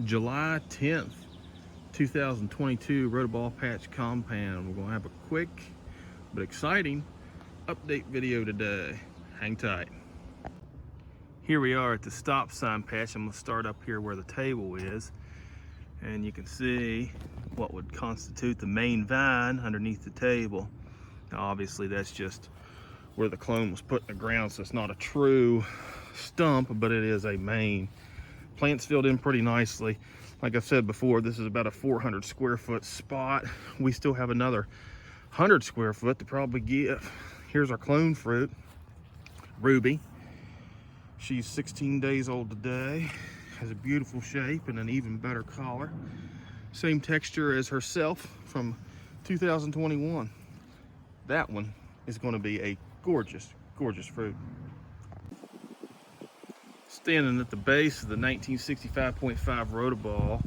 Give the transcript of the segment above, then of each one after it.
July 10th, 2022, Rotoball Patch Compound. We're going to have a quick but exciting update video today. Hang tight. Here we are at the stop sign patch. I'm going to start up here where the table is, and you can see what would constitute the main vine underneath the table. Now obviously that's just where the clone was put in the ground, so it's not a true stump, but it is a main. Plants filled in pretty nicely. Like I've said before, this is about a 400 square foot spot. We still have another 100 square foot to probably give. Here's our clone fruit, Ruby. She's 16 days old today. Has a beautiful shape and an even better color. Same texture as herself from 2021. That one is going to be a gorgeous, gorgeous fruit. Standing at the base of the 1965.5 Rotoball,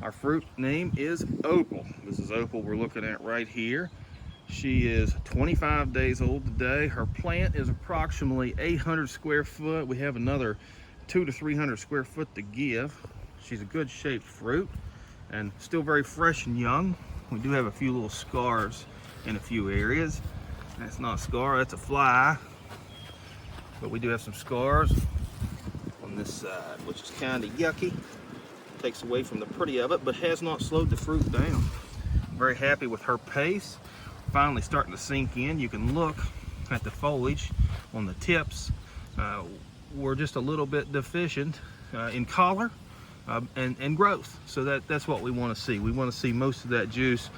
our fruit name is Opal. This is Opal we're looking at right here. She is 25 days old today. Her plant is approximately 800 square foot. We have another 200 to 300 square foot to give. She's a good shaped fruit and still very fresh and young. We do have a few little scars in a few areas. That's not a scar, that's a fly. But we do have some scars on this side, which is kind of yucky. Takes away from the pretty of it, but has not slowed the fruit down. Very happy with her pace. Finally starting to sink in. You can look at the foliage on the tips. We're just a little bit deficient in color and growth. So that's what we want to see. We want to see most of that juice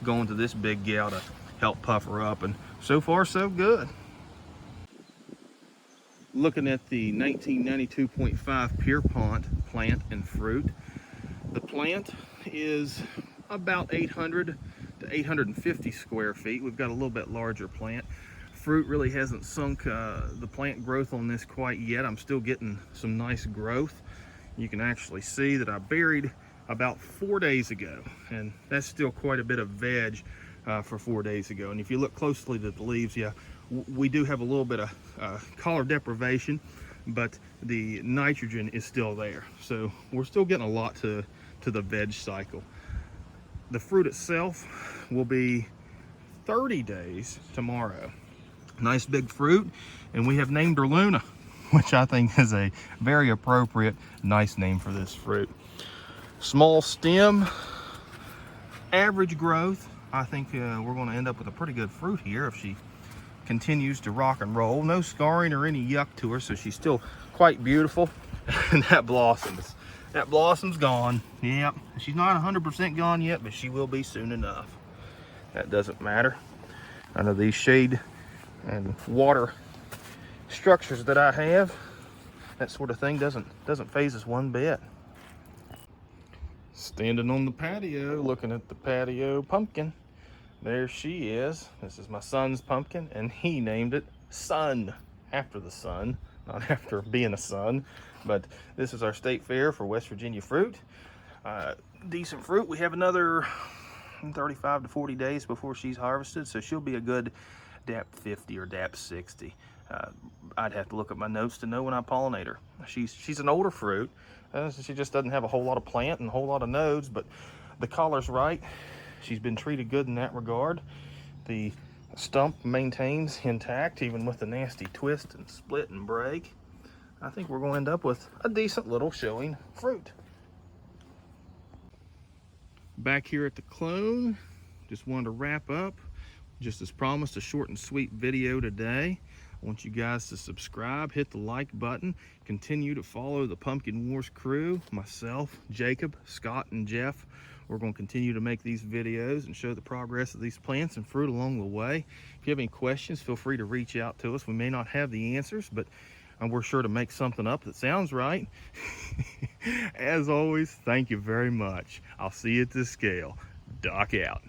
going to this big gal to help puff her up, and so far so good. Looking at the 1992.5 Pierpont plant and fruit. The plant is about 800 to 850 square feet. We've got a little bit larger plant. Fruit really hasn't sunk the plant growth on this quite yet. I'm still getting some nice growth. You can actually see that I buried about 4 days ago, and that's still quite a bit of veg for 4 days ago. And if you look closely at the leaves, yeah, we do have a little bit of color deprivation, but the nitrogen is still there. So we're still getting a lot to the veg cycle. The fruit itself will be 30 days tomorrow. Nice big fruit, and we have named her Luna, which I think is a very appropriate, nice name for this fruit. Small stem, average growth. I think we're going to end up with a pretty good fruit here if she continues to rock and roll. No scarring or any yuck to her, so she's still quite beautiful. And that blossom's gone. Yep, she's not 100% gone yet, but she will be soon enough. That doesn't matter. Under these shade and water structures that I have, that sort of thing doesn't faze us one bit. Standing on the patio, looking at the patio pumpkin. There she is. This is my son's pumpkin, and he named it Sun, after the sun, not after being a son. But this is our state fair for West Virginia fruit. Decent fruit. We have another 35 to 40 days before she's harvested, so she'll be a good DAP 50 or DAP 60. I'd have to look at my notes to know when I pollinate her. She's an older fruit. She just doesn't have a whole lot of plant and a whole lot of nodes, but the color's right. She's been treated good in that regard. The stump maintains intact, even with the nasty twist and split and break. I think we're going to end up with a decent little showing fruit. Back here at the clone, just wanted to wrap up. Just as promised, a short and sweet video today. I want you guys to subscribe, hit the like button, continue to follow the Pumpkin Wars crew, myself, Jacob, Scott, and Jeff. We're going to continue to make these videos and show the progress of these plants and fruit along the way. If you have any questions, feel free to reach out to us. We may not have the answers, but we're sure to make something up that sounds right. As always, thank you very much. I'll see you at the scale. Doc out.